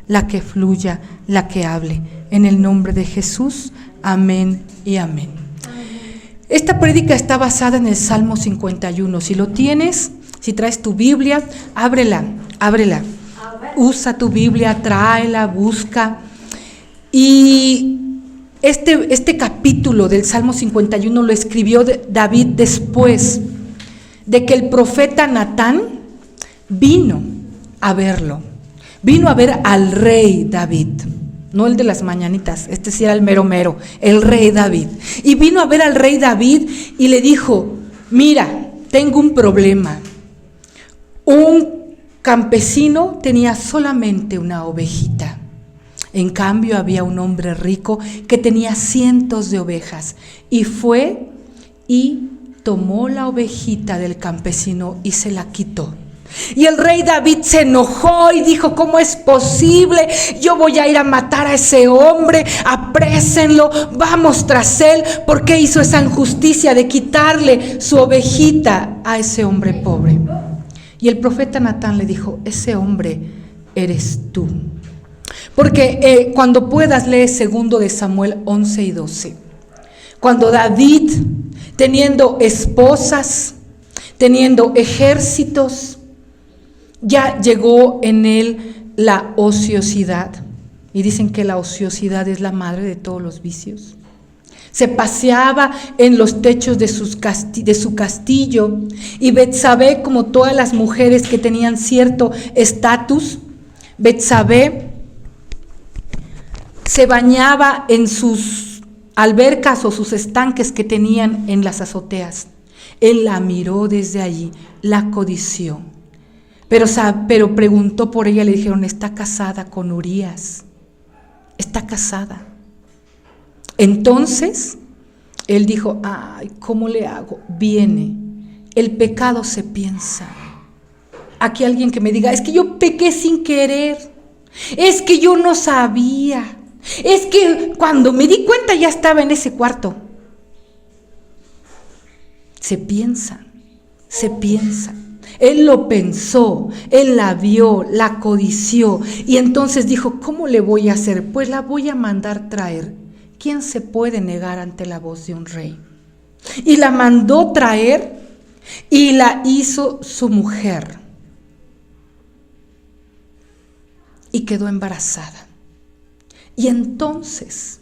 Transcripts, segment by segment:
la que fluya, la que hable. En el nombre de Jesús, amén y amén. Esta prédica está basada en el Salmo 51. Si lo tienes, si traes tu Biblia, ábrela. Usa tu Biblia, tráela, busca. Y este capítulo del Salmo 51 lo escribió David después de que el profeta Natán vino a verlo. Vino a ver al rey David, no el de las mañanitas, este sí era el mero, el rey David. Y vino a ver al rey David y le dijo: mira, tengo un problema. Un campesino tenía solamente una ovejita. En cambio había un hombre rico que tenía cientos de ovejas. Y fue y tomó la ovejita del campesino y se la quitó. Y el rey David se enojó y dijo: ¿cómo es posible? Yo voy a ir a matar a ese hombre, aprésenlo, vamos tras él. ¿Por qué hizo esa injusticia de quitarle su ovejita a ese hombre pobre? Y el profeta Natán le dijo: ese hombre eres tú. Porque cuando puedas lee 2 de Samuel 11 y 12. Cuando David, teniendo esposas, teniendo ejércitos, ya llegó en él la ociosidad. Y dicen que la ociosidad es la madre de todos los vicios. Se paseaba en los techos de su castillo. Y Betsabé, como todas las mujeres que tenían cierto estatus, Betsabé se bañaba en sus albercas o sus estanques que tenían en las azoteas. Él la miró desde allí, la codició. Pero preguntó por ella, le dijeron: está casada con Urías, está casada. Entonces, él dijo: ay, ¿cómo le hago? Viene, el pecado se piensa. Aquí alguien que me diga: es que yo pequé sin querer, es que yo no sabía, es que cuando me di cuenta ya estaba en ese cuarto. Se piensa. Él lo pensó, él la vio, la codició y entonces dijo: ¿cómo le voy a hacer? Pues la voy a mandar traer. ¿Quién se puede negar ante la voz de un rey? Y la mandó traer y la hizo su mujer. Y quedó embarazada. Y entonces,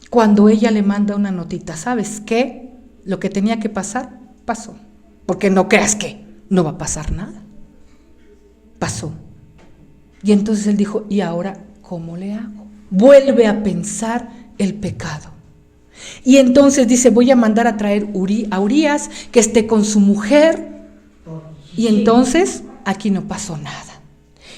cuando ella le manda una notita: ¿sabes qué? Lo que tenía que pasar, pasó. Porque no creas que no va a pasar nada. Pasó. Y entonces él dijo: ¿y ahora cómo le hago? Vuelve a pensar el pecado. Y entonces dice: voy a mandar a traer a Urías, que esté con su mujer. Y entonces aquí no pasó nada.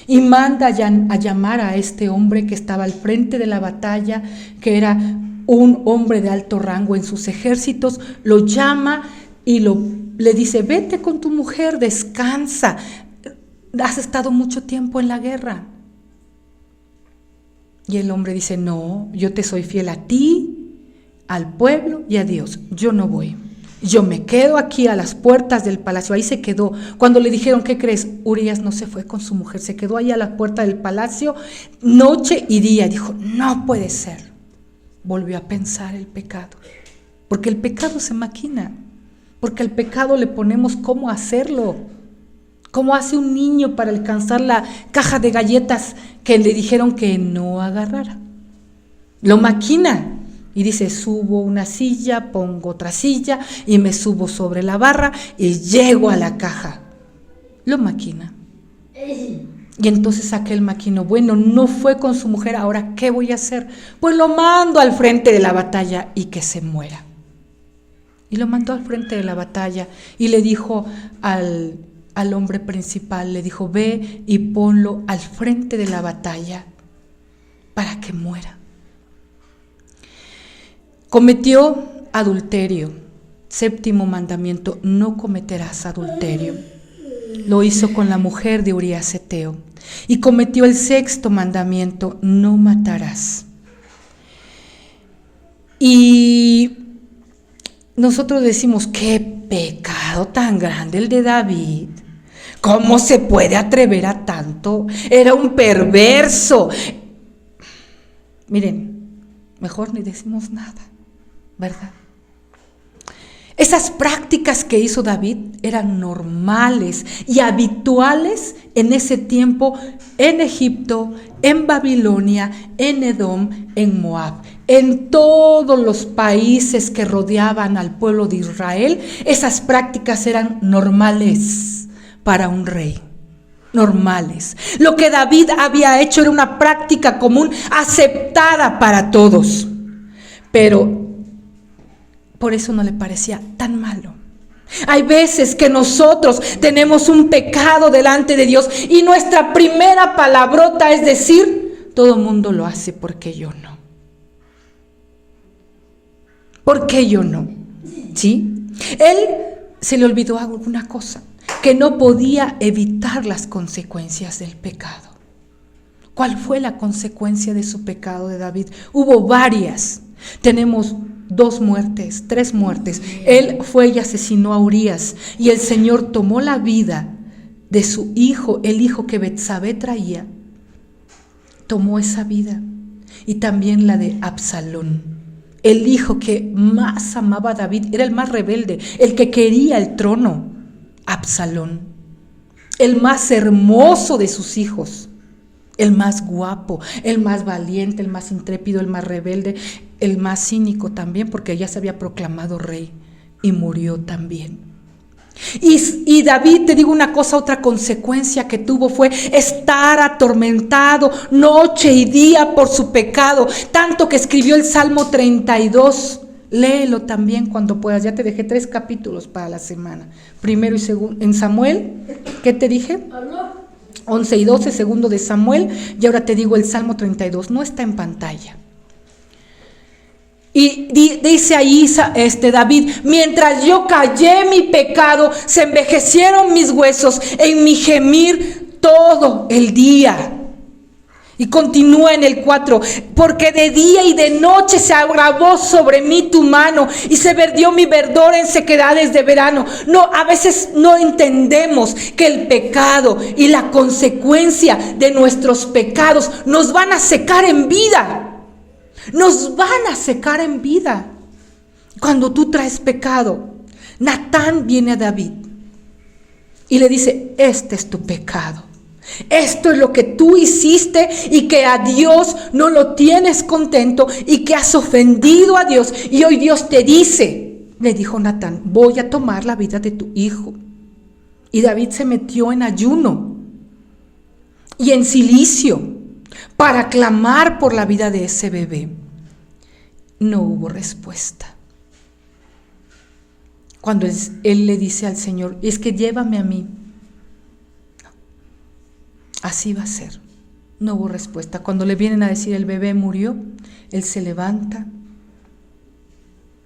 Y manda a llamar a este hombre que estaba al frente de la batalla, que era un hombre de alto rango en sus ejércitos. Lo llama y le dice: vete con tu mujer, descansa, has estado mucho tiempo en la guerra. Y el hombre dice: no, yo te soy fiel a ti, al pueblo y a Dios, yo no voy, yo me quedo aquí a las puertas del palacio. Ahí se quedó. Cuando le dijeron: ¿qué crees? Urías no se fue con su mujer, se quedó ahí a la puerta del palacio noche y día. Dijo: no puede ser. Volvió a pensar el pecado, porque el pecado se maquina. Porque al pecado le ponemos cómo hacerlo. Cómo hace un niño para alcanzar la caja de galletas que le dijeron que no agarrara. Lo maquina. Y dice: subo una silla, pongo otra silla y me subo sobre la barra y llego a la caja. Lo maquina. Y entonces aquel maquinó: bueno, no fue con su mujer, ¿ahora qué voy a hacer? Pues lo mando al frente de la batalla y que se muera. Y lo mandó al frente de la batalla y le dijo al hombre principal, le dijo: ve y ponlo al frente de la batalla para que muera. Cometió adulterio. 7º mandamiento: no cometerás adulterio. Lo hizo con la mujer de Urías Eteo. Y cometió el 6º mandamiento: no matarás. Y nosotros decimos: qué pecado tan grande el de David. ¿Cómo se puede atrever a tanto? Era un perverso. Miren, mejor ni decimos nada, ¿verdad? Esas prácticas que hizo David eran normales y habituales en ese tiempo en Egipto, en Babilonia, en Edom, en Moab. En todos los países que rodeaban al pueblo de Israel, esas prácticas eran normales para un rey. Normales. Lo que David había hecho era una práctica común, aceptada para todos. Pero por eso no le parecía tan malo. Hay veces que nosotros tenemos un pecado delante de Dios y nuestra primera palabrota es decir, todo el mundo lo hace, ¿por qué yo no? ¿Por qué yo no? ¿Sí? Él se le olvidó alguna cosa, que no podía evitar las consecuencias del pecado. ¿Cuál fue la consecuencia de su pecado de David? Hubo varias. Tenemos 2 muertes, 3 muertes. Él fue y asesinó a Urías, y el Señor tomó la vida de su hijo, el hijo que Betsabé traía, tomó esa vida, y también la de Absalón, el hijo que más amaba a David, era el más rebelde, el que quería el trono. Absalón, el más hermoso de sus hijos, el más guapo, el más valiente, el más intrépido, el más rebelde, el más cínico también, porque ya se había proclamado rey y murió también. Y David, te digo una cosa, otra consecuencia que tuvo fue estar atormentado noche y día por su pecado, tanto que escribió el Salmo 32. Léelo también cuando puedas. Ya te dejé 3 capítulos para la semana. Primero y segundo en Samuel. ¿Qué te dije? 11 y 12, segundo de Samuel. Y ahora te digo el Salmo 32. No está en pantalla. Y dice ahí David, mientras yo callé mi pecado, se envejecieron mis huesos en mi gemir todo el día. Y continúa en el 4, porque de día y de noche se agravó sobre mí tu mano y se verdió mi verdor en sequedades de verano. No, a veces no entendemos que el pecado y la consecuencia de nuestros pecados nos van a secar en vida. Nos van a secar en vida. Cuando tú traes pecado, Natán viene a David y le dice, este es tu pecado. Esto es lo que tú hiciste y que a Dios no lo tienes contento y que has ofendido a Dios. Y hoy Dios te dice, le dijo Natán, voy a tomar la vida de tu hijo. Y David se metió en ayuno y en cilicio para clamar por la vida de ese bebé. No hubo respuesta. Cuando él le dice al Señor, es que llévame a mí. Así va a ser. No hubo respuesta. Cuando le vienen a decir el bebé murió, él se levanta,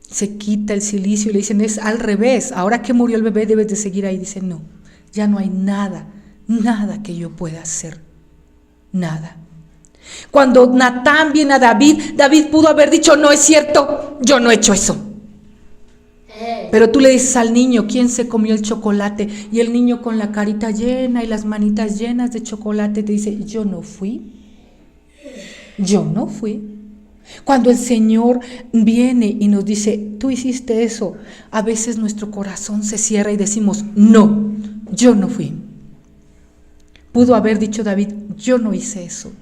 se quita el cilicio y le dicen, es al revés. Ahora que murió el bebé debes de seguir ahí. Dice, no, ya no hay nada que yo pueda hacer. Nada. Cuando Natán viene a David, David pudo haber dicho, no es cierto, yo no he hecho eso. Pero tú le dices al niño, ¿quién se comió el chocolate? Y el niño con la carita llena y las manitas llenas de chocolate te dice, yo no fui. Yo no fui. Cuando el Señor viene y nos dice, tú hiciste eso, a veces nuestro corazón se cierra y decimos, no, yo no fui. Pudo haber dicho David, yo no hice eso.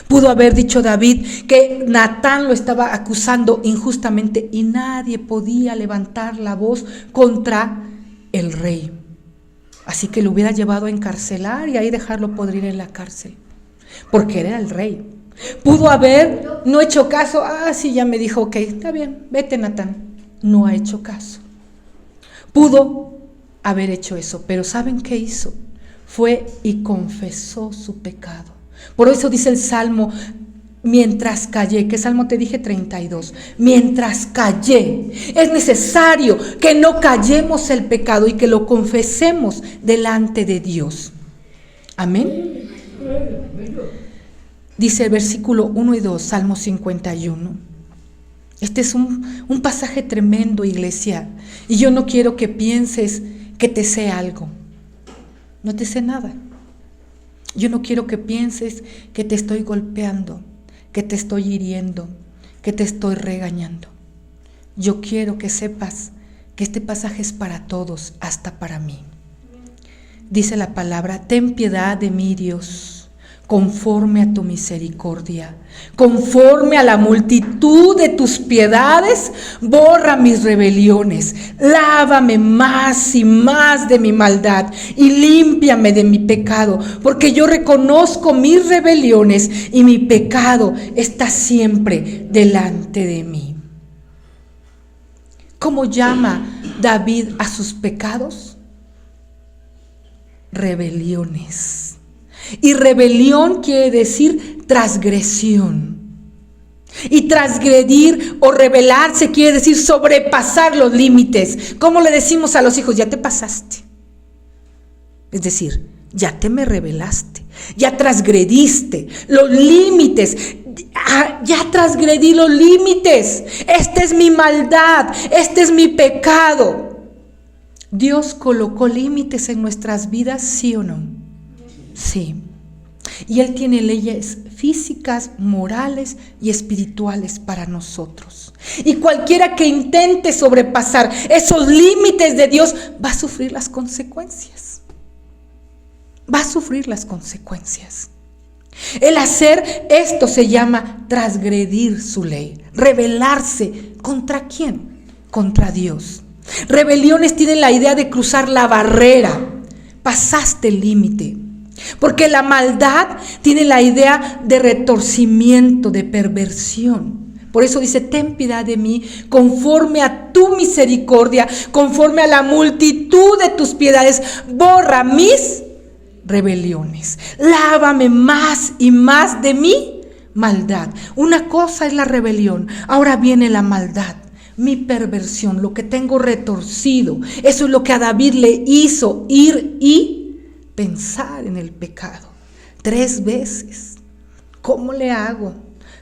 Pudo haber dicho David que Natán lo estaba acusando injustamente y nadie podía levantar la voz contra el rey. Así que lo hubiera llevado a encarcelar y ahí dejarlo podrir en la cárcel, porque era el rey. Pudo haber no hecho caso. Sí, ya me dijo, ok, está bien, vete Natán. No ha hecho caso. Pudo haber hecho eso, pero ¿saben qué hizo? Fue y confesó su pecado. Por eso dice el Salmo, mientras callé, ¿qué Salmo te dije? 32. Mientras callé, es necesario que no callemos el pecado y que lo confesemos delante de Dios. Amén. Dice el versículo 1 y 2, Salmo 51. Este es un pasaje tremendo, iglesia, y yo no quiero que pienses que te sé algo. No te sé nada. Yo no quiero que pienses que te estoy golpeando, que te estoy hiriendo, que te estoy regañando. Yo quiero que sepas que este pasaje es para todos, hasta para mí. Dice la palabra: ten piedad de mí, Dios, conforme a tu misericordia, conforme a la multitud de tus piedades, borra mis rebeliones, lávame más y más de mi maldad y límpiame de mi pecado, porque yo reconozco mis rebeliones y mi pecado está siempre delante de mí. ¿Cómo llama David a sus pecados? Rebeliones. Y rebelión quiere decir transgresión. Y transgredir o rebelarse quiere decir sobrepasar los límites. ¿Cómo le decimos a los hijos? Ya te pasaste. Es decir, ya te me rebelaste, ya transgrediste los límites. Ya transgredí los límites. Esta es mi maldad, este es mi pecado. ¿Dios colocó límites en nuestras vidas, sí o no? Sí. Y Él tiene leyes físicas, morales y espirituales para nosotros. Y cualquiera que intente sobrepasar esos límites de Dios va a sufrir las consecuencias. Va a sufrir las consecuencias. El hacer esto se llama transgredir su ley, rebelarse. ¿Contra quién? Contra Dios. Rebeliones tienen la idea de cruzar la barrera. Pasaste el límite. Porque la maldad tiene la idea de retorcimiento, de perversión. Por eso dice: ten piedad de mí, conforme a tu misericordia, conforme a la multitud de tus piedades, borra mis rebeliones, lávame más y más de mi maldad. Una cosa es la rebelión, ahora viene la maldad, mi perversión, lo que tengo retorcido. Eso es lo que a David le hizo ir y pensar en el pecado 3 veces. ¿Cómo le hago?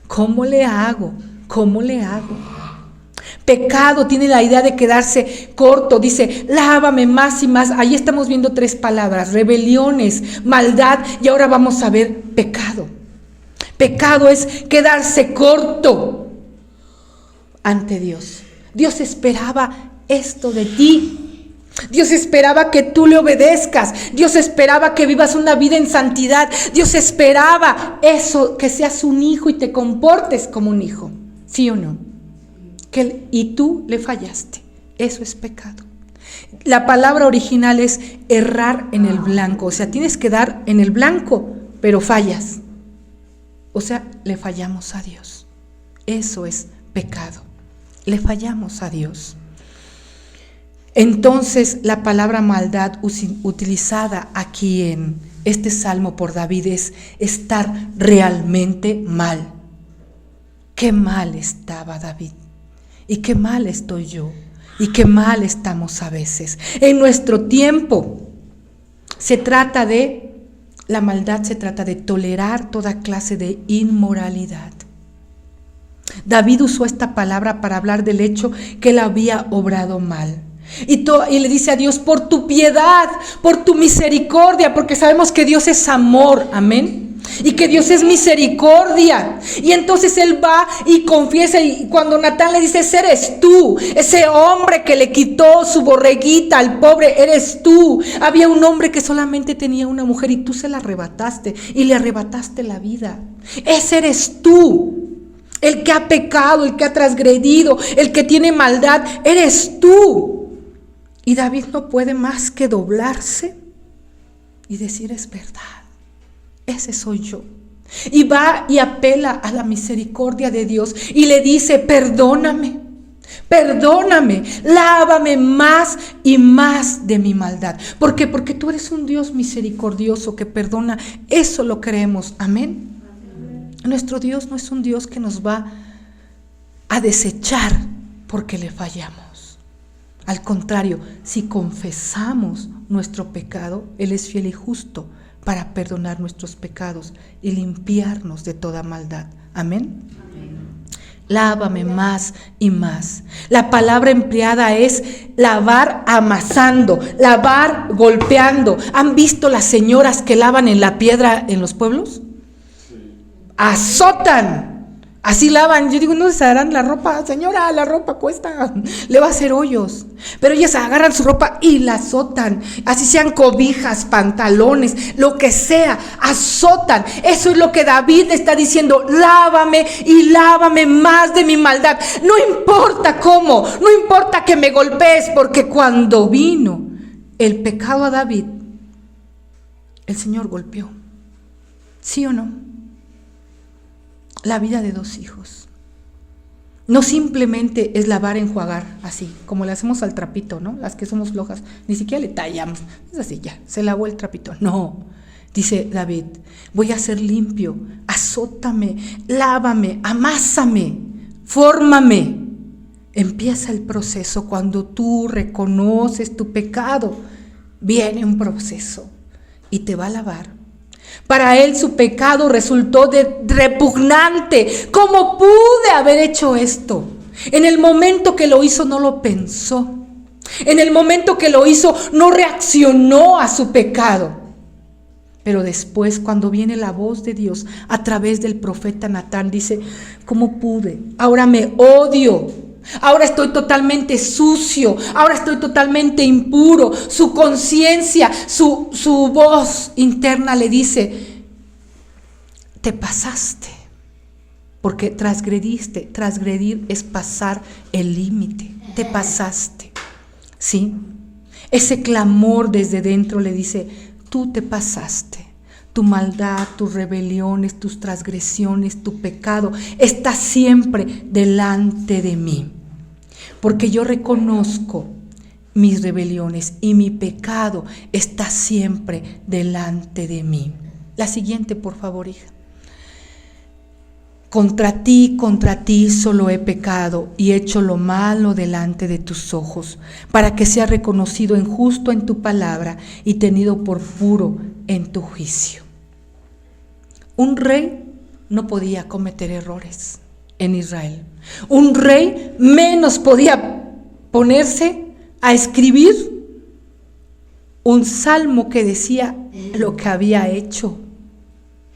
¿Cómo le hago? ¿Cómo le hago? Pecado tiene la idea de quedarse corto. Dice: lávame más y más. Ahí estamos viendo 3 palabras: rebeliones, maldad, y ahora vamos a ver pecado. Pecado es quedarse corto ante Dios. Dios esperaba esto de ti. Dios esperaba que tú le obedezcas. Dios esperaba que vivas una vida en santidad. Dios esperaba eso, que seas un hijo y te comportes como un hijo. ¿Sí o no? Y tú le fallaste. Eso es pecado. La palabra original es errar en el blanco. O sea, tienes que dar en el blanco, pero fallas. O sea, le fallamos a Dios. Eso es pecado. Le fallamos a Dios. Entonces, la palabra maldad utilizada aquí en este salmo por David es estar realmente mal. Qué mal estaba David. Y qué mal estoy yo. Y qué mal estamos a veces. En nuestro tiempo la maldad se trata de tolerar toda clase de inmoralidad. David usó esta palabra para hablar del hecho que él había obrado mal. Y le dice a Dios: por tu piedad, por tu misericordia, porque sabemos que Dios es amor, amén. Y que Dios es misericordia. Y entonces él va y confiesa, y cuando Natán le dice: ese eres tú, ese hombre que le quitó su borreguita al pobre, eres tú. Había un hombre que solamente tenía una mujer y tú se la arrebataste y le arrebataste la vida. Ese eres tú, el que ha pecado, el que ha transgredido, el que tiene maldad, eres tú. Y David no puede más que doblarse y decir: es verdad. Ese soy yo. Y va y apela a la misericordia de Dios y le dice: perdóname, perdóname, lávame más y más de mi maldad. ¿Por qué? Porque tú eres un Dios misericordioso que perdona. Eso lo creemos, amén. Nuestro Dios no es un Dios que nos va a desechar porque le fallamos. Al contrario, si confesamos nuestro pecado, Él es fiel y justo para perdonar nuestros pecados y limpiarnos de toda maldad. Amén. Amén. lávame más y más. La palabra empleada es lavar amasando, lavar golpeando. ¿Han visto las señoras que lavan en la piedra en los pueblos? Azotan. Así lavan. Yo digo, no se harán la ropa, señora, la ropa cuesta, le va a hacer hoyos. Pero ellas agarran su ropa y la azotan. Así sean cobijas, pantalones, lo que sea, azotan. Eso es lo que David está diciendo: lávame y lávame más de mi maldad. No importa cómo, no importa que me golpees, porque cuando vino el pecado a David, el Señor golpeó. ¿Sí o no? La vida de 2 hijos. No simplemente es lavar, enjuagar, así, como le hacemos al trapito, ¿no? Las que somos flojas, ni siquiera le tallamos. Es así, ya, se lavó el trapito. No, dice David, voy a ser limpio, azótame, lávame, amásame, fórmame. Empieza el proceso. Cuando tú reconoces tu pecado, viene un proceso y te va a lavar. Para él su pecado resultó repugnante. ¿Cómo pude haber hecho esto? En el momento que lo hizo no lo pensó. En el momento que lo hizo no reaccionó a su pecado. Pero después, cuando viene la voz de Dios a través del profeta Natán, dice: ¿cómo pude? Ahora me odio. Ahora estoy totalmente sucio, ahora estoy totalmente impuro. Su conciencia, su voz interna le dice: te pasaste, porque transgrediste. Transgredir es pasar el límite, te pasaste, ¿sí? Ese clamor desde dentro le dice: tú te pasaste. Tu maldad, tus rebeliones, tus transgresiones, tu pecado está siempre delante de mí. Porque yo reconozco mis rebeliones y mi pecado está siempre delante de mí. La siguiente, por favor, hija. Contra ti solo he pecado y hecho lo malo delante de tus ojos, para que sea reconocido injusto en tu palabra y tenido por puro en tu juicio. Un rey no podía cometer errores en Israel. Un rey menos podía ponerse a escribir un salmo que decía lo que había hecho.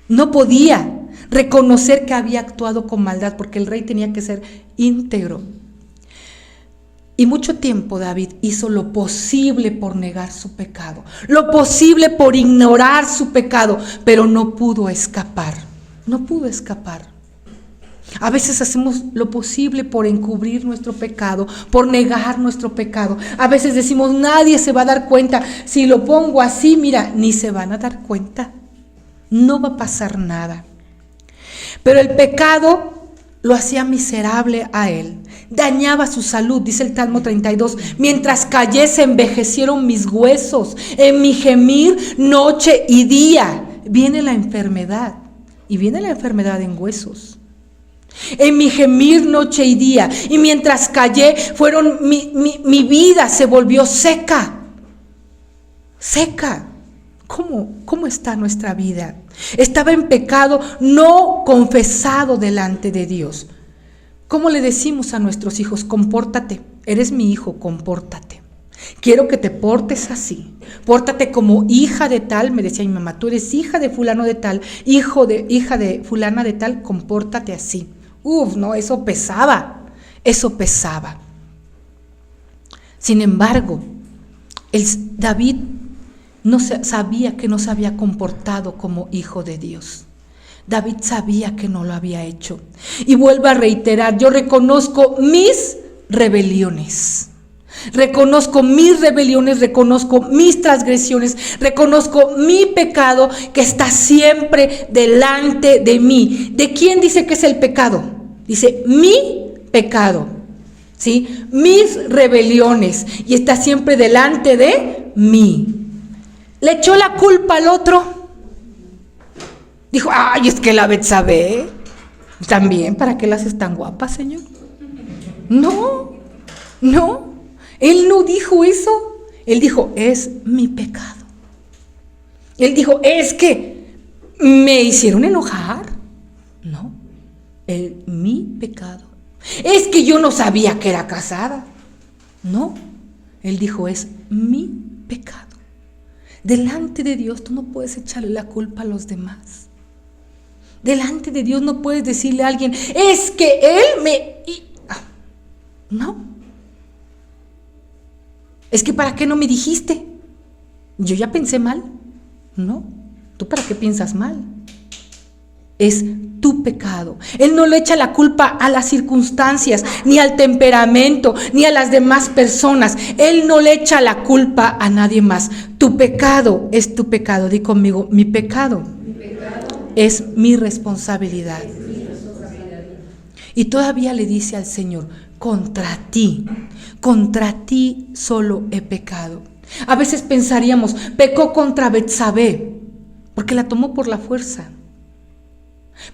No podía reconocer que había actuado con maldad, porque el rey tenía que ser íntegro. Y mucho tiempo David hizo lo posible por negar su pecado, lo posible por ignorar su pecado, pero no pudo escapar. No pudo escapar. A veces hacemos lo posible por encubrir nuestro pecado, por negar nuestro pecado. A veces decimos: nadie se va a dar cuenta. Si lo pongo así, mira, ni se van a dar cuenta. No va a pasar nada. Pero el pecado lo hacía miserable a él. Dañaba su salud, dice el Salmo 32. Mientras callé se envejecieron mis huesos. En mi gemir noche y día. Viene la enfermedad. Y viene la enfermedad en huesos. En mi gemir noche y día. Y mientras callé, mi vida se volvió seca. Seca. ¿Cómo está nuestra vida? Estaba en pecado no confesado delante de Dios. ¿Cómo le decimos a nuestros hijos? Compórtate. Eres mi hijo, compórtate. Quiero que te portes así. Pórtate como hija de tal. Me decía mi mamá: tú eres hija de fulano de tal, hija de fulana de tal, compórtate así. No, eso pesaba. Sin embargo, David sabía que no se había comportado como hijo de Dios. David sabía que no lo había hecho. Y vuelvo a reiterar: yo reconozco mis rebeliones. Reconozco mis rebeliones, reconozco mis transgresiones, reconozco mi pecado que está siempre delante de mí. ¿De quién dice que es el pecado? Dice mi pecado, ¿sí? Mis rebeliones, y está siempre delante de mí. ¿Le echó la culpa al otro? Dijo: ay, es que la Betsabé también, ¿para qué la haces tan guapa, Señor? No. Él no dijo eso. Él dijo: es mi pecado. Él dijo: es que me hicieron enojar. No, mi pecado Es que yo no sabía que era casada. No, él dijo, es mi pecado. Delante de Dios tú no puedes echarle la culpa a los demás. Delante de Dios no puedes decirle a alguien, es que él me... No. Es que ¿para qué no me dijiste? Yo ya pensé mal. No, ¿tú para qué piensas mal? Es tu pecado. Él no le echa la culpa a las circunstancias, ni al temperamento, ni a las demás personas. Él no le echa la culpa a nadie más. Tu pecado es tu pecado. Di conmigo, mi pecado es mi responsabilidad. Y todavía le dice al Señor, contra ti solo he pecado. A veces pensaríamos, pecó contra Betsabé, porque la tomó por la fuerza.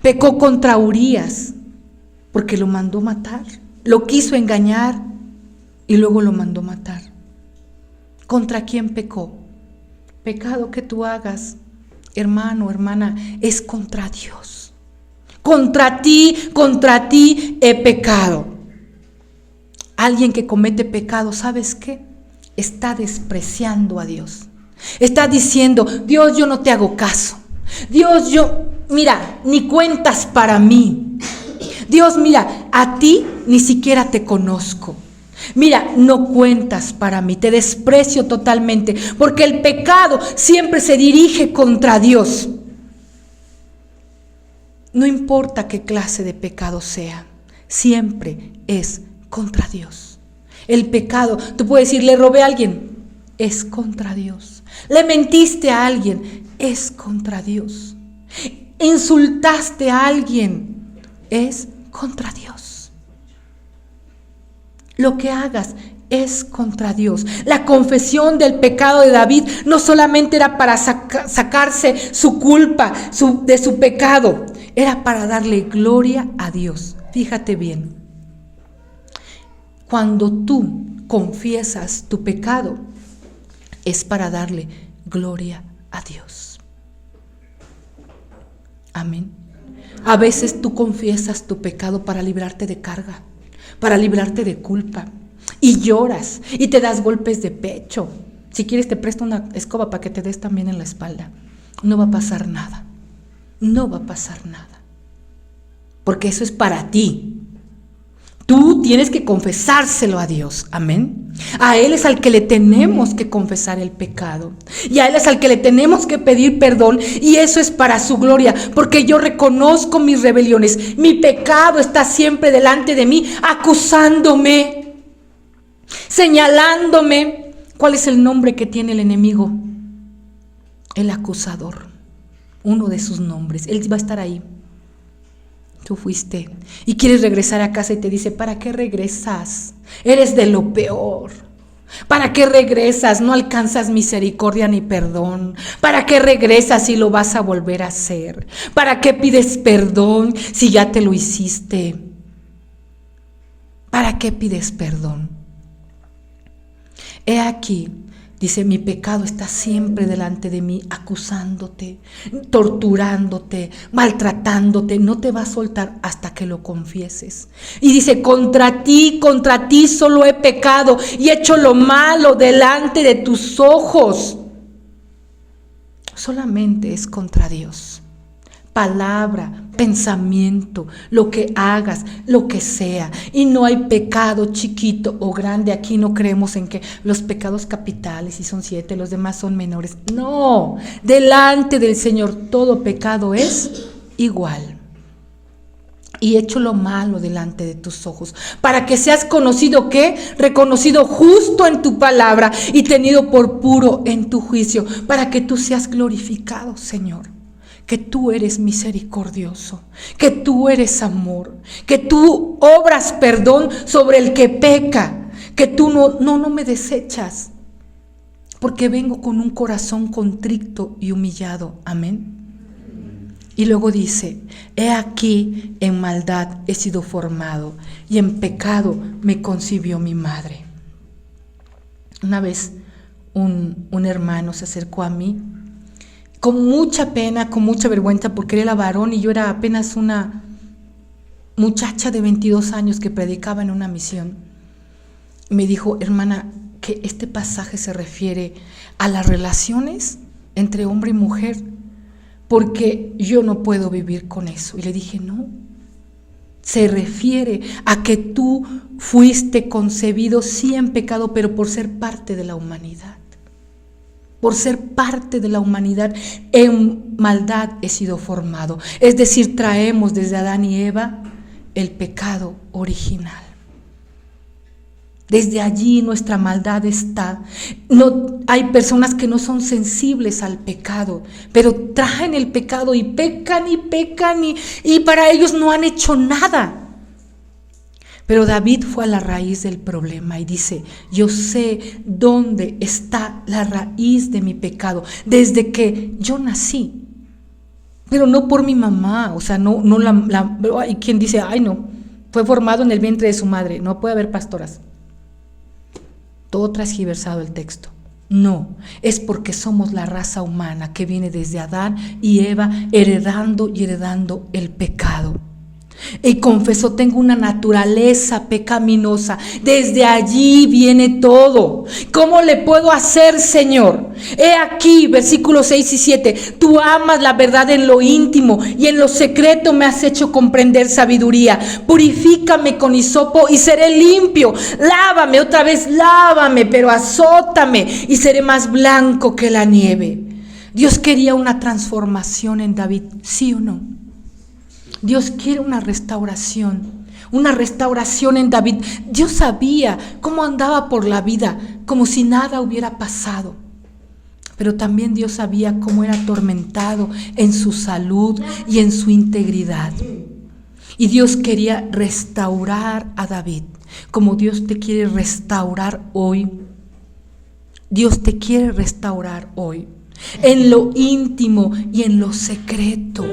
Pecó contra Urías, porque lo mandó matar. Lo quiso engañar y luego lo mandó matar. ¿Contra quién pecó? Pecado que tú hagas, hermano, hermana, es contra Dios. Contra ti he pecado. Alguien que comete pecado, ¿sabes qué? Está despreciando a Dios. Está diciendo, Dios, yo no te hago caso. Dios, mira, ni cuentas para mí. Dios, mira, a ti ni siquiera te conozco. Mira, no cuentas para mí, te desprecio totalmente, porque el pecado siempre se dirige contra Dios. No importa qué clase de pecado sea, siempre es contra Dios. El pecado, tú puedes decir, le robé a alguien, es contra Dios. Le mentiste a alguien, es contra Dios. Insultaste a alguien, es contra Dios. Lo que hagas es contra Dios. La confesión del pecado de David no solamente era para sacarse su culpa de su pecado, era para darle gloria a Dios. Fíjate bien, cuando tú confiesas tu pecado, es para darle gloria a Dios. Amén. A veces tú confiesas tu pecado para librarte de carga, para librarte de culpa, y lloras y te das golpes de pecho. Si quieres te presto una escoba para que te des también en la espalda. No va a pasar nada. No va a pasar nada. Porque eso es para ti. Tú tienes que confesárselo a Dios, amén. A Él es al que le tenemos que confesar el pecado. Y a Él es al que le tenemos que pedir perdón. Y eso es para su gloria, porque yo reconozco mis rebeliones. Mi pecado está siempre delante de mí, acusándome, señalándome. ¿Cuál es el nombre que tiene el enemigo? El acusador. Uno de sus nombres. Él va a estar ahí. Tú fuiste y quieres regresar a casa y te dice, ¿para qué regresas? Eres de lo peor. ¿Para qué regresas? No alcanzas misericordia ni perdón. ¿Para qué regresas si lo vas a volver a hacer? ¿Para qué pides perdón si ya te lo hiciste? ¿Para qué pides perdón? He aquí, dice, mi pecado está siempre delante de mí, acusándote, torturándote, maltratándote. No te va a soltar hasta que lo confieses. Y dice, contra ti solo he pecado y he hecho lo malo delante de tus ojos. Solamente es contra Dios. Palabra, pensamiento, lo que hagas, lo que sea. Y no hay pecado chiquito o grande. Aquí no creemos en que los pecados capitales, y son 7, los demás son menores. No, delante del Señor todo pecado es igual. Y hecho lo malo delante de tus ojos, para que seas conocido, ¿qué? Reconocido justo en tu palabra y tenido por puro en tu juicio, para que tú seas glorificado, Señor. Que tú eres misericordioso, que tú eres amor, que tú obras perdón sobre el que peca, que tú no me desechas, porque vengo con un corazón contrito y humillado. Amén. Y luego dice, he aquí en maldad he sido formado y en pecado me concibió mi madre. Una vez un hermano se acercó a mí con mucha pena, con mucha vergüenza, porque él era varón y yo era apenas una muchacha de 22 años que predicaba en una misión. Me dijo, hermana, que este pasaje se refiere a las relaciones entre hombre y mujer, porque yo no puedo vivir con eso. Y le dije, no, se refiere a que tú fuiste concebido sí en pecado, pero por ser parte de la humanidad. Por ser parte de la humanidad, en maldad he sido formado. Es decir, traemos desde Adán y Eva el pecado original. Desde allí nuestra maldad está. No, hay personas que no son sensibles al pecado, pero traen el pecado y pecan y para ellos no han hecho nada. Pero David fue a la raíz del problema y dice, yo sé dónde está la raíz de mi pecado, desde que yo nací, pero no por mi mamá, o sea, hay quien dice, ay no, fue formado en el vientre de su madre, no puede haber pastoras. Todo transgiversado el texto. No, es porque somos la raza humana que viene desde Adán y Eva heredando el pecado. Y confesó, tengo una naturaleza pecaminosa. Desde allí viene todo. ¿Cómo le puedo hacer, Señor? He aquí, versículos 6 y 7. Tú amas la verdad en lo íntimo y en lo secreto me has hecho comprender sabiduría. Purifícame con hisopo y seré limpio. Lávame, otra vez lávame, pero azótame y seré más blanco que la nieve. Dios quería una transformación en David, ¿sí o no? Dios quiere una restauración en David. Dios sabía cómo andaba por la vida, como si nada hubiera pasado. Pero también Dios sabía cómo era atormentado en su salud y en su integridad. Y Dios quería restaurar a David, como Dios te quiere restaurar hoy. Dios te quiere restaurar hoy, en lo íntimo y en lo secreto.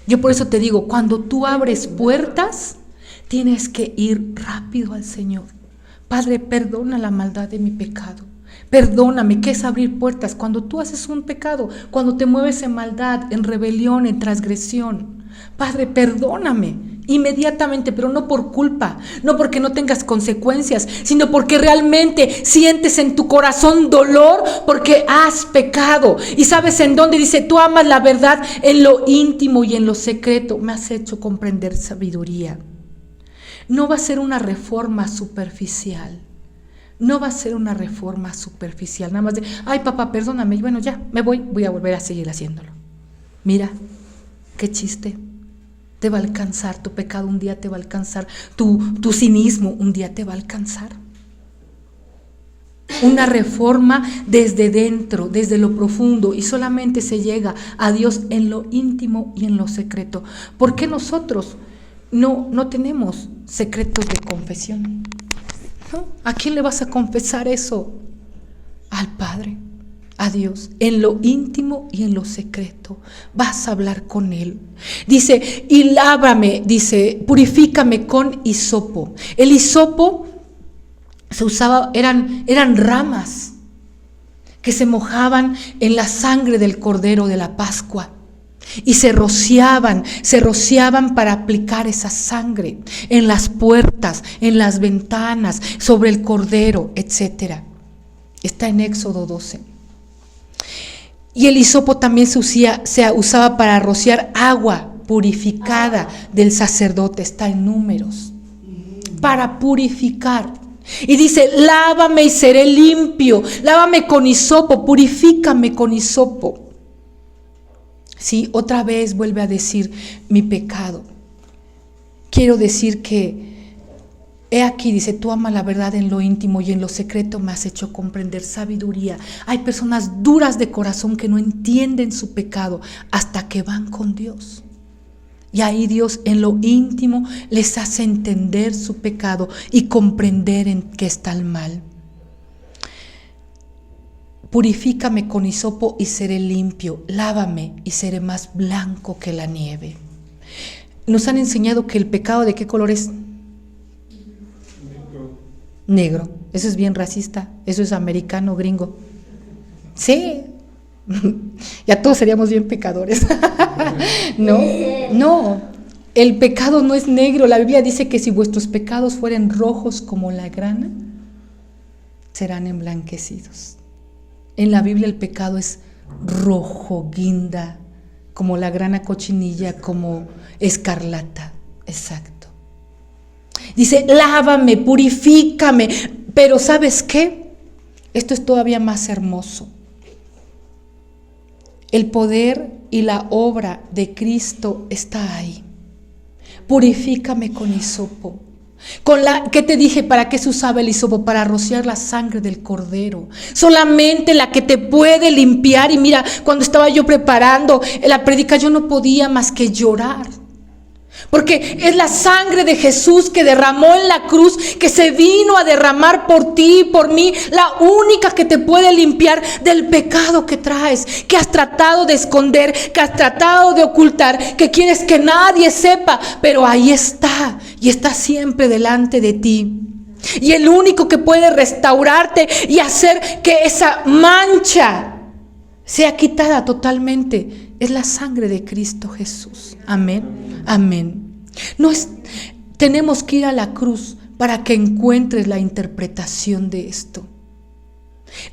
Yo por eso te digo, cuando tú abres puertas, tienes que ir rápido al Señor. Padre, perdona la maldad de mi pecado. Perdóname, ¿qué es abrir puertas? Cuando tú haces un pecado, cuando te mueves en maldad, en rebelión, en transgresión. Padre, perdóname inmediatamente, pero no por culpa, no porque no tengas consecuencias, sino porque realmente sientes en tu corazón dolor porque has pecado. Y sabes en dónde dice, tú amas la verdad en lo íntimo y en lo secreto. Me has hecho comprender sabiduría. No va a ser una reforma superficial. No va a ser una reforma superficial, nada más de, ay papá, perdóname, y bueno, ya, me voy a volver a seguir haciéndolo. Mira, qué chiste. Te va a alcanzar, tu pecado un día te va a alcanzar, tu cinismo un día te va a alcanzar. Una reforma desde dentro, desde lo profundo, y solamente se llega a Dios en lo íntimo y en lo secreto. ¿Por qué nosotros no tenemos secretos de confesión? ¿No? ¿A quién le vas a confesar eso? Al Padre, a Dios, en lo íntimo y en lo secreto. Vas a hablar con Él. Dice, y lávame, dice, purifícame con hisopo. El hisopo se usaba, eran ramas que se mojaban en la sangre del Cordero de la Pascua. Y se rociaban para aplicar esa sangre en las puertas, en las ventanas, sobre el Cordero, etc. Está en Éxodo 12. Y el hisopo también se usaba para rociar agua purificada del sacerdote. Está en Números. Para purificar. Y dice, lávame y seré limpio. Lávame con hisopo, purifícame con hisopo. Sí, otra vez vuelve a decir mi pecado. Quiero decir que, he aquí, dice, tú amas la verdad en lo íntimo y en lo secreto me has hecho comprender sabiduría. Hay personas duras de corazón que no entienden su pecado hasta que van con Dios. Y ahí Dios en lo íntimo les hace entender su pecado y comprender en qué está el mal. Purifícame con hisopo y seré limpio, lávame y seré más blanco que la nieve. Nos han enseñado que el pecado, ¿de qué color es? Negro. Eso es bien racista, eso es americano, gringo. Sí, ya todos seríamos bien pecadores. No, el pecado no es negro. La Biblia dice que si vuestros pecados fueren rojos como la grana, serán emblanquecidos. En la Biblia el pecado es rojo, guinda, como la grana cochinilla, como escarlata. Exacto. Dice, lávame, purifícame. Pero ¿sabes qué? Esto es todavía más hermoso. El poder y la obra de Cristo está ahí. Purifícame con hisopo. ¿Qué te dije? ¿Para qué se usaba el hisopo? Para rociar la sangre del cordero. Solamente la que te puede limpiar. Y mira, cuando estaba yo preparando la prédica, yo no podía más que llorar. Porque es la sangre de Jesús que derramó en la cruz, que se vino a derramar por ti y por mí, la única que te puede limpiar del pecado que traes, que has tratado de esconder, que has tratado de ocultar, que quieres que nadie sepa, pero ahí está y está siempre delante de ti. Y el único que puede restaurarte y hacer que esa mancha sea quitada totalmente es la sangre de Cristo Jesús. Amén. Amén. Tenemos que ir a la cruz para que encuentres la interpretación de esto.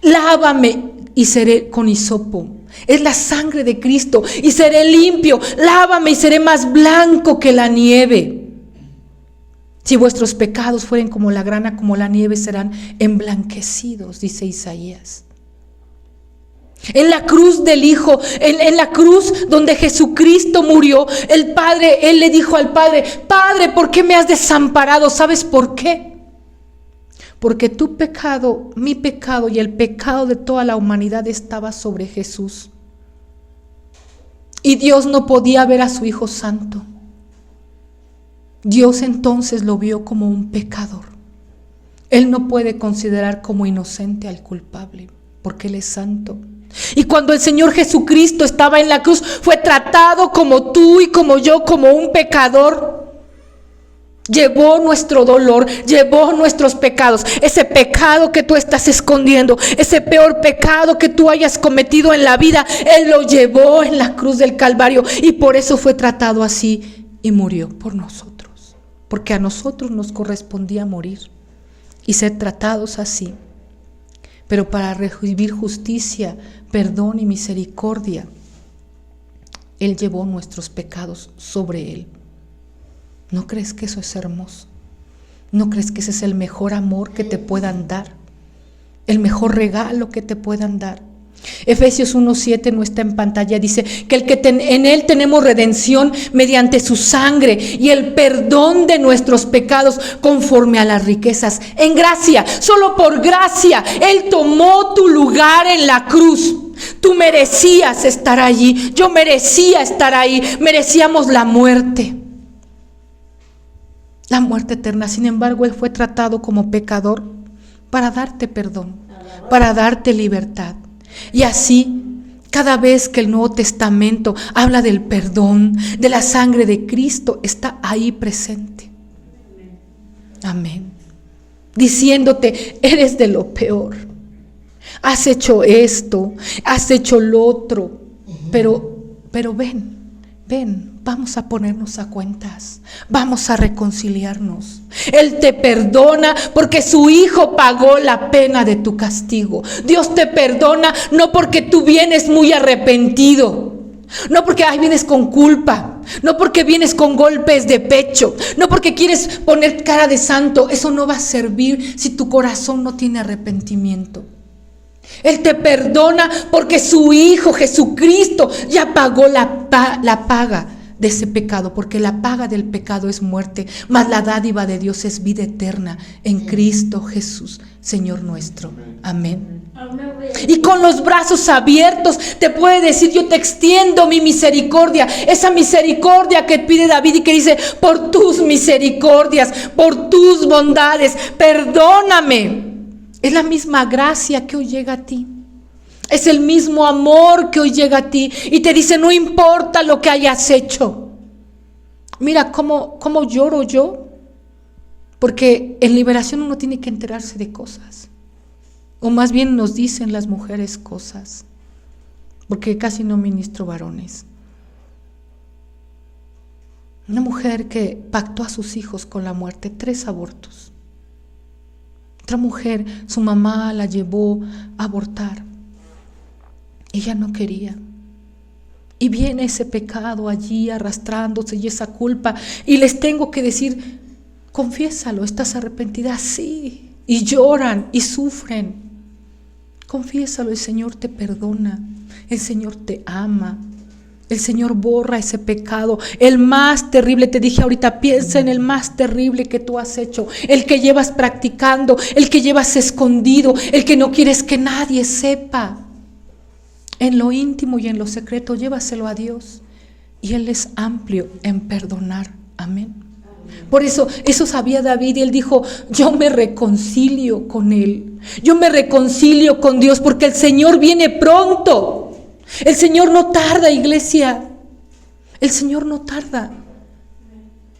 Lávame y seré con hisopo. Es la sangre de Cristo y seré limpio. Lávame y seré más blanco que la nieve. Si vuestros pecados fueren como la grana, como la nieve, serán emblanquecidos, dice Isaías. En la cruz del Hijo, en la cruz donde Jesucristo murió, el Padre, Él le dijo al Padre, Padre, ¿por qué me has desamparado? ¿Sabes por qué? Porque tu pecado, mi pecado y el pecado de toda la humanidad estaba sobre Jesús. Y Dios no podía ver a su Hijo Santo. Dios entonces lo vio como un pecador. Él no puede considerar como inocente al culpable, porque Él es santo. Y cuando el Señor Jesucristo estaba en la cruz, fue tratado como tú y como yo, como un pecador. Llevó nuestro dolor, llevó nuestros pecados. Ese pecado que tú estás escondiendo, ese peor pecado que tú hayas cometido en la vida, Él lo llevó en la cruz del Calvario. Y por eso fue tratado así y murió por nosotros. Porque a nosotros nos correspondía morir y ser tratados así. Pero para recibir justicia, perdón y misericordia, Él llevó nuestros pecados sobre Él. ¿No crees que eso es hermoso? ¿No crees que ese es el mejor amor que te puedan dar? El mejor regalo que te puedan dar. Efesios 1:7 no está en pantalla, dice que en Él tenemos redención mediante su sangre y el perdón de nuestros pecados conforme a las riquezas en gracia. Solo por gracia Él tomó tu lugar en la cruz. Tú merecías estar allí, yo merecía estar ahí, merecíamos la muerte eterna. Sin embargo, Él fue tratado como pecador para darte perdón, para darte libertad. Y así, cada vez que el Nuevo Testamento habla del perdón, de la sangre de Cristo, está ahí presente. Amén. Diciéndote, eres de lo peor. Has hecho esto, has hecho lo otro. Pero ven, vamos a ponernos a cuentas. Vamos a reconciliarnos. Él te perdona porque su Hijo pagó la pena de tu castigo. Dios te perdona no porque tú vienes muy arrepentido, no porque vienes con culpa, no porque vienes con golpes de pecho, no porque quieres poner cara de santo. Eso no va a servir si tu corazón no tiene arrepentimiento. Él te perdona porque su Hijo Jesucristo ya pagó la paga de ese pecado, porque la paga del pecado es muerte, mas la dádiva de Dios es vida eterna en Cristo Jesús, Señor nuestro. Amén. Y con los brazos abiertos te puede decir, yo te extiendo mi misericordia, esa misericordia que pide David y que dice, por tus misericordias, por tus bondades, perdóname. Es la misma gracia que hoy llega a ti. Es el mismo amor que hoy llega a ti y te dice, no importa lo que hayas hecho. Mira cómo lloro yo, porque en liberación uno tiene que enterarse de cosas, o más bien nos dicen las mujeres cosas, porque casi no ministro varones. Una mujer que pactó a sus hijos con la muerte, 3 abortos. Otra mujer, su mamá la llevó a abortar. Ella no quería. Y viene ese pecado allí arrastrándose y esa culpa. Y les tengo que decir, confiésalo, ¿estás arrepentida? Sí. Y lloran y sufren. Confiésalo, el Señor te perdona. El Señor te ama. El Señor borra ese pecado, el más terrible. Te dije ahorita, piensa en el más terrible que tú has hecho, el que llevas practicando, el que llevas escondido, el que no quieres que nadie sepa. En lo íntimo y en lo secreto, llévaselo a Dios. Y Él es amplio en perdonar. Amén. Por eso sabía David y él dijo, yo me reconcilio con Él. Yo me reconcilio con Dios porque el Señor viene pronto. El Señor no tarda, iglesia. El Señor no tarda.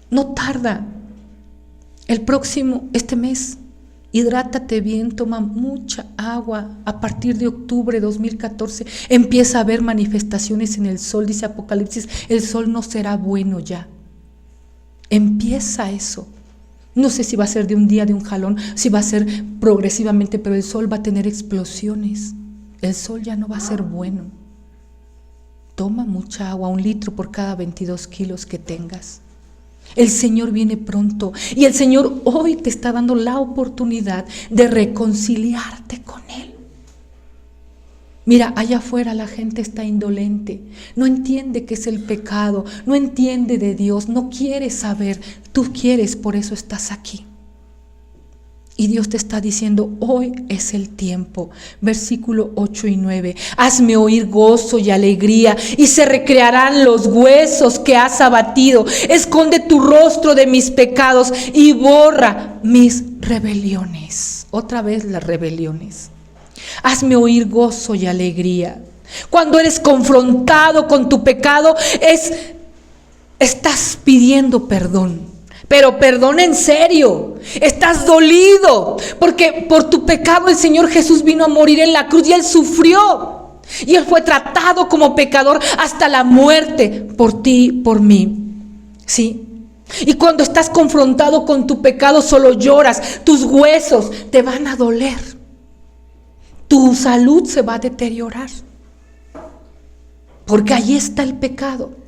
No tarda. Este mes, hidrátate bien, toma mucha agua. A partir de octubre de 2014 empieza a haber manifestaciones en el sol, dice Apocalipsis, el sol no será bueno ya. Empieza eso. No sé si va a ser de un día, de un jalón, si va a ser progresivamente, pero el sol va a tener explosiones. El sol ya no va a ser bueno. Toma mucha agua, 1 litro por cada 22 kilos que tengas. El Señor viene pronto y el Señor hoy te está dando la oportunidad de reconciliarte con Él. Mira, allá afuera la gente está indolente, no entiende qué es el pecado, no entiende de Dios, no quiere saber. Tú quieres, por eso estás aquí. Y Dios te está diciendo, hoy es el tiempo. Versículo 8 y 9. Hazme oír gozo y alegría, y se recrearán los huesos que has abatido. Esconde tu rostro de mis pecados y borra mis rebeliones. Otra vez las rebeliones. Hazme oír gozo y alegría. Cuando eres confrontado con tu pecado, estás pidiendo perdón. Pero perdón en serio, estás dolido, porque por tu pecado el Señor Jesús vino a morir en la cruz y Él sufrió. Y Él fue tratado como pecador hasta la muerte por ti y por mí. ¿Sí? Y cuando estás confrontado con tu pecado solo lloras, tus huesos te van a doler. Tu salud se va a deteriorar. Porque ahí está el pecado.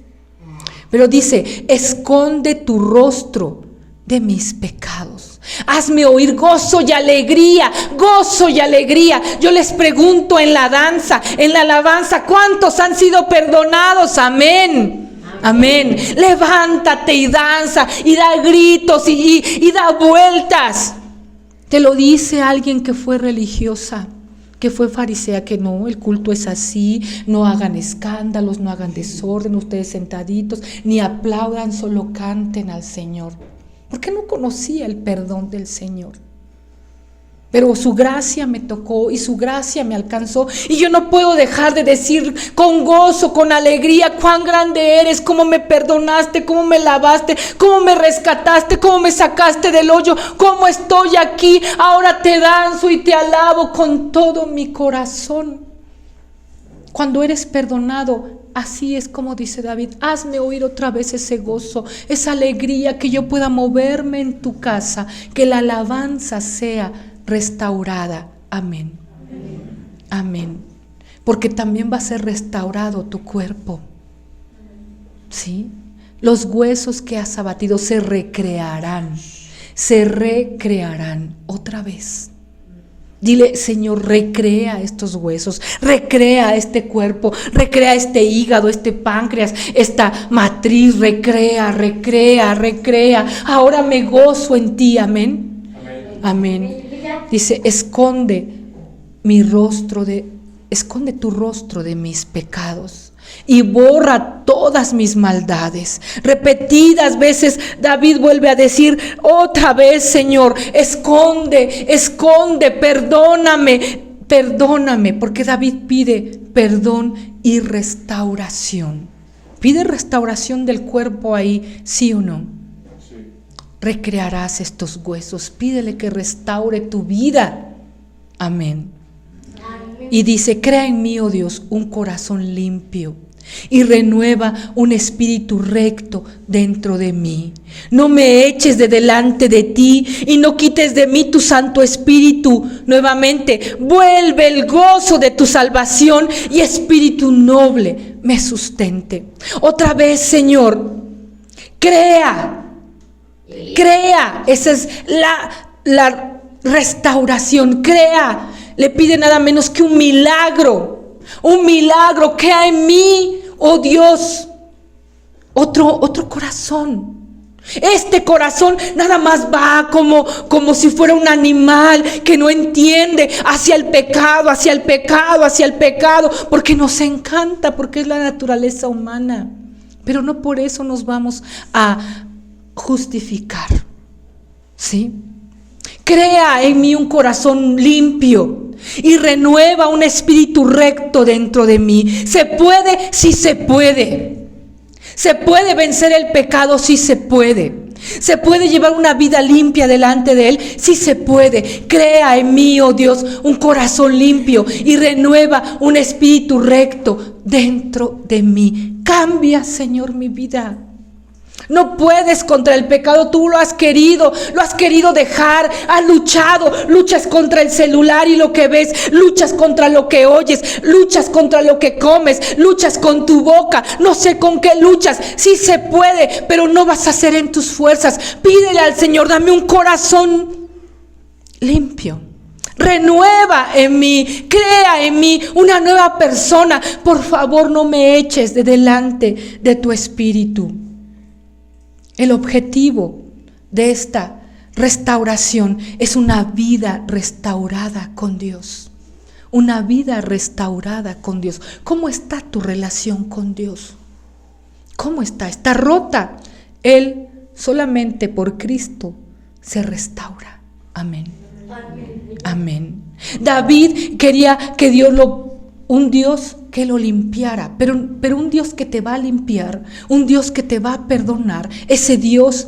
Pero dice, esconde tu rostro de mis pecados. Hazme oír gozo y alegría, gozo y alegría. Yo les pregunto en la danza, en la alabanza, ¿cuántos han sido perdonados? Amén. Amén. Levántate y danza y da gritos y da vueltas. Te lo dice alguien que fue religiosa, que fue farisea, que no, el culto es así, no hagan escándalos, no hagan desorden, ustedes sentaditos, ni aplaudan, solo canten al Señor. Porque no conocía el perdón del Señor. Pero su gracia me tocó y su gracia me alcanzó, y yo no puedo dejar de decir con gozo, con alegría, cuán grande eres, cómo me perdonaste, cómo me lavaste, cómo me rescataste, cómo me sacaste del hoyo, cómo estoy aquí, ahora te danzo y te alabo con todo mi corazón. Cuando eres perdonado, así es como dice David, hazme oír otra vez ese gozo, esa alegría, que yo pueda moverme en tu casa, que la alabanza sea restaurada. Amén. Amén. Porque también va a ser restaurado tu cuerpo. ¿Sí? Los huesos que has abatido se recrearán otra vez. Dile, Señor, recrea estos huesos, recrea este cuerpo, recrea este hígado, este páncreas, esta matriz, recrea. Ahora me gozo en ti. Amén. Amén. Dice, esconde tu rostro de mis pecados y borra todas mis maldades. Repetidas veces David vuelve a decir otra vez, Señor, esconde, perdóname, porque David pide perdón y restauración. Pide restauración del cuerpo ahí, ¿sí o no? Recrearás estos huesos, pídele que restaure tu vida. Amén. Y dice, crea en mí, oh Dios, un corazón limpio y renueva un espíritu recto dentro de mí. No me eches de delante de ti y no quites de mí tu Santo Espíritu. Nuevamente, vuelve el gozo de tu salvación y espíritu noble me sustente. Otra vez, Señor, crea. Esa es la restauración. Crea. Le pide nada menos que un milagro crea en mí, oh Dios, otro corazón. Este corazón nada más va como si fuera un animal que no entiende hacia el pecado, porque nos encanta, porque es la naturaleza humana. Pero no por eso nos vamos a justificar, ¿sí? Crea en mí un corazón limpio y renueva un espíritu recto dentro de mí. ¿Se puede? Sí se puede. ¿Se puede vencer el pecado? Sí se puede. ¿Se puede llevar una vida limpia delante de Él? Sí se puede. Crea en mí, oh Dios, un corazón limpio y renueva un espíritu recto dentro de mí. Cambia, Señor, mi vida. No puedes contra el pecado, tú lo has querido dejar, has luchado, luchas contra el celular y lo que ves, luchas contra lo que oyes, luchas contra lo que comes, luchas con tu boca, no sé con qué luchas. Sí se puede, pero no vas a hacer en tus fuerzas. Pídele al Señor, dame un corazón limpio. Renueva en mí, crea en mí una nueva persona. Por favor, no me eches de delante de tu espíritu. El objetivo de esta restauración es una vida restaurada con Dios. Una vida restaurada con Dios. ¿Cómo está tu relación con Dios? ¿Cómo está? ¿Está rota? Él solamente por Cristo se restaura. Amén. Amén. David quería que un Dios que lo limpiara, pero un Dios que te va a limpiar, un Dios que te va a perdonar. Ese Dios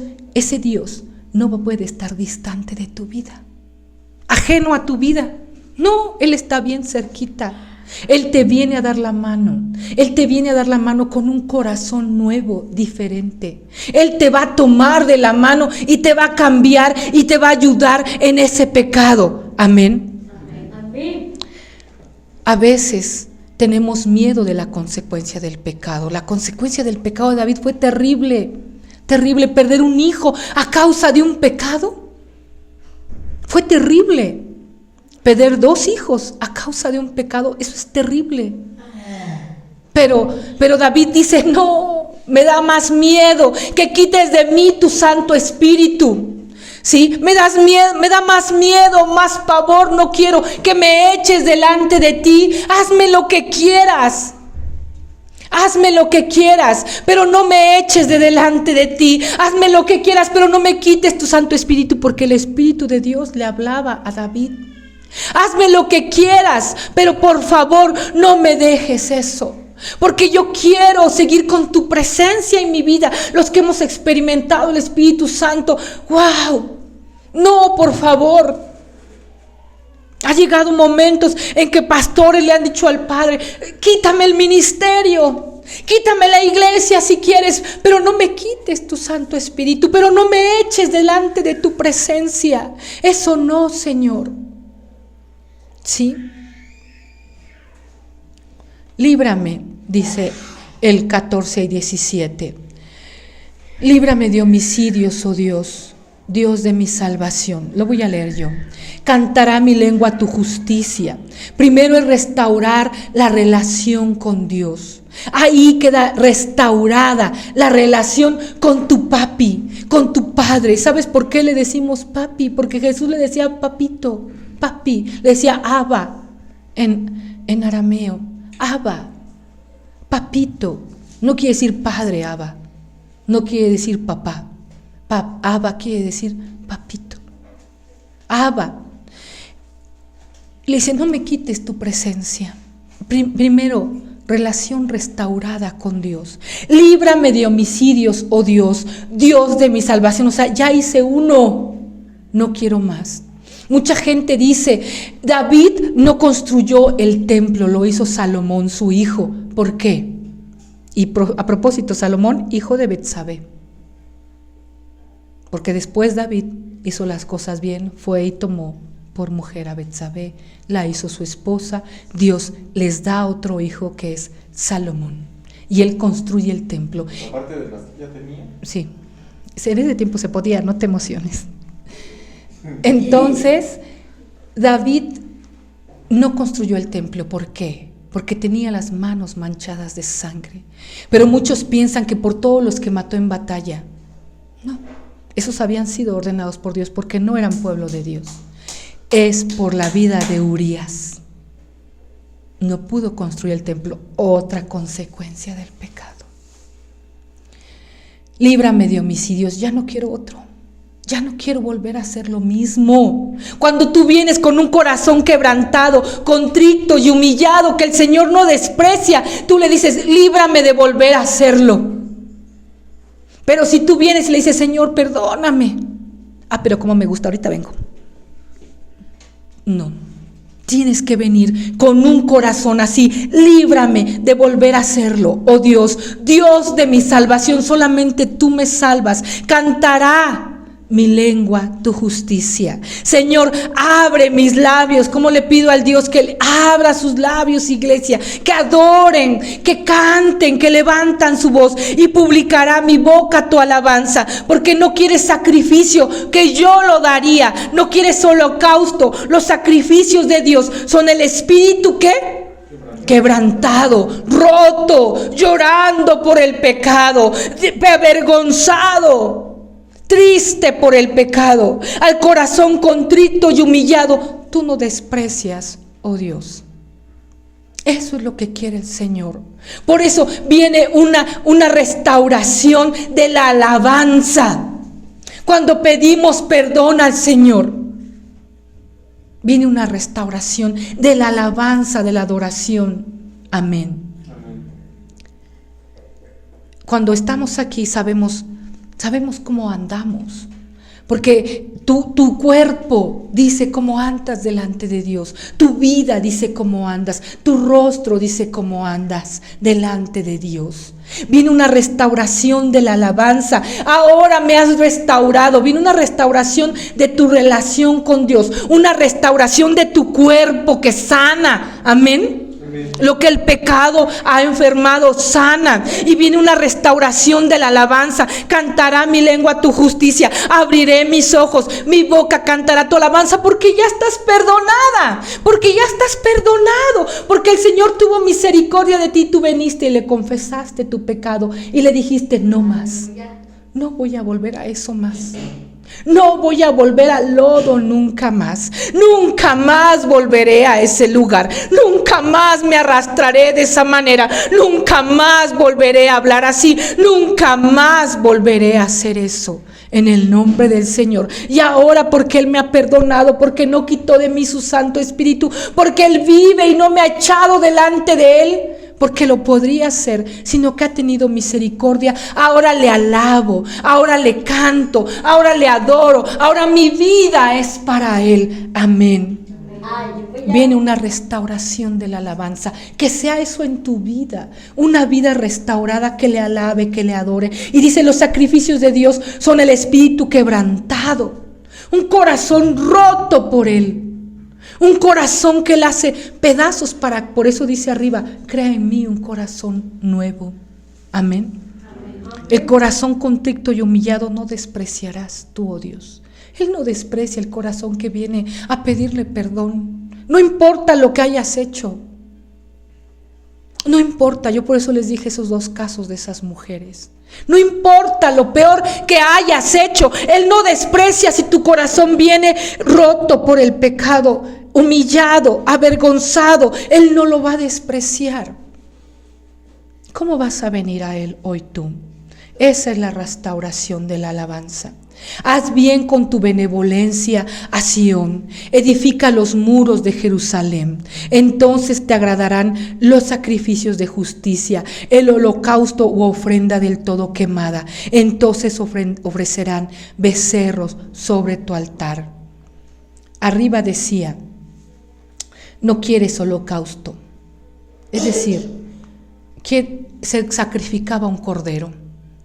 no puede estar distante de tu vida, ajeno a tu vida. No, Él está bien cerquita. Él te viene a dar la mano. Él te viene a dar la mano con un corazón nuevo, diferente. Él te va a tomar de la mano y te va a cambiar y te va a ayudar en ese pecado. Amén. Amén. A veces tenemos miedo de la consecuencia del pecado. La consecuencia del pecado de David fue terrible. Terrible. Perder un hijo a causa de un pecado fue terrible. Perder 2 hijos a causa de un pecado, eso es terrible. Pero David dice, no, me da más miedo que quites de mí tu Santo Espíritu. ¿Sí? Me da más miedo, más pavor, no quiero que me eches delante de ti. Hazme lo que quieras. Hazme lo que quieras, pero no me eches de delante de ti. Hazme lo que quieras, pero no me quites tu Santo Espíritu, porque el Espíritu de Dios le hablaba a David. Hazme lo que quieras, pero por favor no me dejes eso. Porque yo quiero seguir con tu presencia en mi vida. Los que hemos experimentado el Espíritu Santo, ¡wow! No, por favor. Ha llegado momentos en que pastores le han dicho al Padre, quítame el ministerio, quítame la iglesia si quieres, pero no me quites tu Santo Espíritu, pero no me eches delante de tu presencia. Eso no, Señor. ¿Sí? Líbrame, dice el 14 y 17. Líbrame de homicidios, oh Dios, Dios de mi salvación. Lo voy a leer yo. Cantará mi lengua tu justicia. Primero es restaurar la relación con Dios. Ahí queda restaurada la relación con tu papi, con tu padre. ¿Sabes por qué le decimos papi? Porque Jesús le decía papito, papi, le decía Abba en arameo. Abba, papito, no quiere decir padre, Abba, no quiere decir papá. Abba quiere decir papito. Abba. Le dice, no me quites tu presencia. Primero, relación restaurada con Dios. Líbrame de homicidios, oh Dios, Dios de mi salvación. O sea, ya hice uno, no quiero más. Mucha gente dice, David no construyó el templo, lo hizo Salomón, su hijo. ¿Por qué? Y a propósito, Salomón, hijo de Betsabé. Porque después David hizo las cosas bien, fue y tomó por mujer a Betsabé, la hizo su esposa. Dios les da otro hijo que es Salomón. Y él construye el templo. ¿Aparte de las que ya tenía? Sí. En ese tiempo se podía, no te emociones. Entonces, David no construyó el templo. ¿Por qué? Porque tenía las manos manchadas de sangre. Pero muchos piensan que por todos los que mató en batalla. No, esos habían sido ordenados por Dios porque no eran pueblo de Dios. Es por la vida de Urías. No pudo construir el templo. Otra consecuencia del pecado. Líbrame de homicidios. Ya no quiero otro. Ya no quiero volver a hacer lo mismo. Cuando tú vienes con un corazón quebrantado, contrito y humillado, que el Señor no desprecia, tú le dices, líbrame de volver a hacerlo. Pero si tú vienes y le dices, Señor, perdóname. Pero como me gusta, ahorita vengo. No, tienes que venir con un corazón así, líbrame de volver a hacerlo. Oh Dios, Dios de mi salvación, solamente tú me salvas. Cantará mi lengua tu justicia. Señor, abre mis labios. Como le pido al Dios que abra sus labios, iglesia, que adoren, que canten, que levantan su voz, y publicará mi boca tu alabanza, porque no quieres sacrificio, que yo lo daría. No quieres holocausto. Los sacrificios de Dios son el espíritu que quebrantado, roto, llorando por el pecado, avergonzado, triste por el pecado, al corazón contrito y humillado, tú no desprecias, oh Dios. Eso es lo que quiere el Señor. Por eso viene una restauración de la alabanza. Cuando pedimos perdón al Señor, viene una restauración de la alabanza, de la adoración. Amén. Cuando estamos aquí sabemos cómo andamos, porque tu cuerpo dice cómo andas delante de Dios, tu vida dice cómo andas, tu rostro dice cómo andas delante de Dios. Viene una restauración de la alabanza. Ahora me has restaurado. Viene una restauración de tu relación con Dios, una restauración de tu cuerpo que sana. Amén. Lo que el pecado ha enfermado sana, y viene una restauración de la alabanza. Cantará mi lengua tu justicia, abriré mis ojos, mi boca cantará tu alabanza, porque ya estás perdonada, porque ya estás perdonado, porque el Señor tuvo misericordia de ti. Tú veniste y le confesaste tu pecado y le dijiste, no más, no voy a volver a eso más. No voy a volver al lodo nunca más. Nunca más volveré a ese lugar. Nunca más me arrastraré de esa manera. Nunca más volveré a hablar así. Nunca más volveré a hacer eso. En el nombre del Señor. Y ahora, porque Él me ha perdonado, porque no quitó de mí su Santo Espíritu, porque Él vive y no me ha echado delante de Él, porque lo podría hacer, sino que ha tenido misericordia. Ahora le alabo, ahora le canto, ahora le adoro, ahora mi vida es para Él. Amén. Viene una restauración de la alabanza. Que sea eso en tu vida, una vida restaurada, que le alabe, que le adore. Y dice, los sacrificios de Dios son el espíritu quebrantado, un corazón roto por Él. Un corazón que Él hace pedazos por eso dice arriba, crea en mí un corazón nuevo. Amén. El corazón contrito y humillado no despreciarás tú, oh Dios. Él no desprecia el corazón que viene a pedirle perdón. No importa lo que hayas hecho. No importa, yo por eso les dije esos dos casos de esas mujeres. No importa lo peor que hayas hecho, Él no desprecia si tu corazón viene roto por el pecado, humillado, avergonzado. Él no lo va a despreciar. ¿Cómo vas a venir a Él hoy tú? Esa es la restauración de la alabanza. Haz bien con tu benevolencia a Sión, edifica los muros de Jerusalén. Entonces te agradarán los sacrificios de justicia, el holocausto u ofrenda del todo quemada. Entonces ofrecerán becerros sobre tu altar. Arriba decía, no quieres holocausto. Es decir, que se sacrificaba un cordero.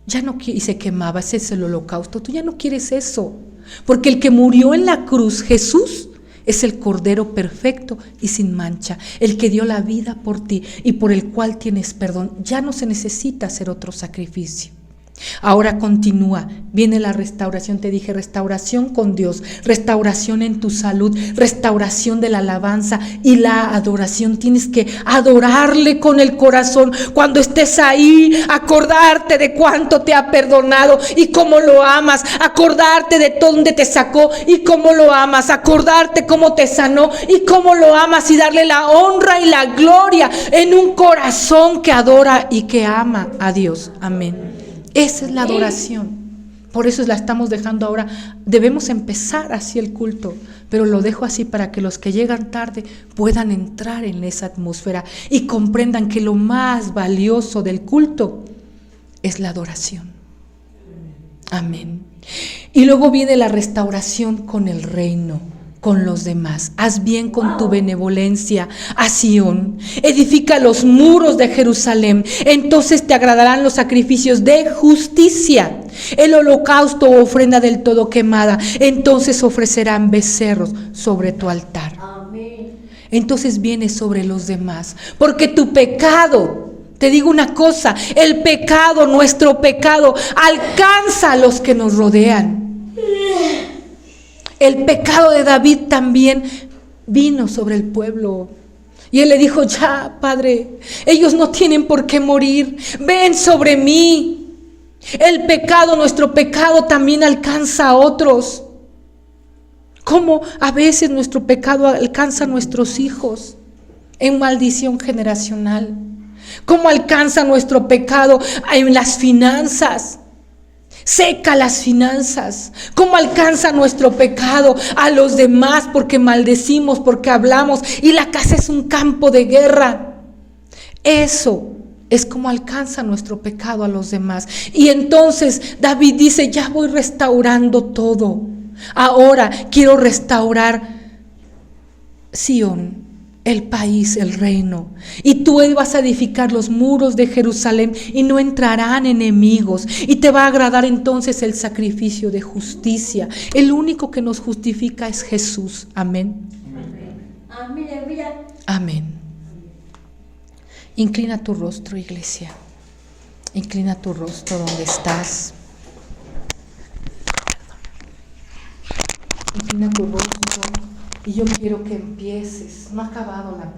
Ya no, y se quemaba, ese es el holocausto. Tú ya no quieres eso, porque el que murió en la cruz, Jesús, es el cordero perfecto y sin mancha, el que dio la vida por ti y por el cual tienes perdón. Ya no se necesita hacer otro sacrificio. Ahora continúa, viene la restauración, te dije, restauración con Dios, restauración en tu salud, restauración de la alabanza y la adoración. Tienes que adorarle con el corazón. Cuando estés ahí, acordarte de cuánto te ha perdonado y cómo lo amas, acordarte de dónde te sacó y cómo lo amas, acordarte cómo te sanó y cómo lo amas, y darle la honra y la gloria en un corazón que adora y que ama a Dios. Amén. Esa es la adoración. Por eso la estamos dejando ahora. Debemos empezar así el culto, pero lo dejo así para que los que llegan tarde puedan entrar en esa atmósfera y comprendan que lo más valioso del culto es la adoración. Amén. Y luego viene la restauración con el reino, con los demás. Haz bien con tu benevolencia a Sión. Edifica los muros de Jerusalén. Entonces te agradarán los sacrificios de justicia, el holocausto o ofrenda del todo quemada. Entonces ofrecerán becerros sobre tu altar. Amén. Entonces viene sobre los demás, porque tu pecado, te digo una cosa, el pecado, nuestro pecado, alcanza a los que nos rodean. El pecado de David también vino sobre el pueblo. Y él le dijo: ya, Padre, ellos no tienen por qué morir. Ven sobre mí. El pecado, nuestro pecado también alcanza a otros. Como a veces nuestro pecado alcanza a nuestros hijos en maldición generacional. Cómo alcanza nuestro pecado en las finanzas. Seca las finanzas. Cómo alcanza nuestro pecado a los demás, porque maldecimos, porque hablamos y la casa es un campo de guerra. Eso es como alcanza nuestro pecado a los demás. Y entonces David dice: ya voy restaurando todo. Ahora quiero restaurar Sión, el país, el reino. Y tú vas a edificar los muros de Jerusalén y no entrarán enemigos. Y te va a agradar entonces el sacrificio de justicia. El único que nos justifica es Jesús. Amén. Amén. Amén. Inclina tu rostro, iglesia. Inclina tu rostro donde estás. Inclina tu rostro. Y yo quiero que empieces. No ha acabado la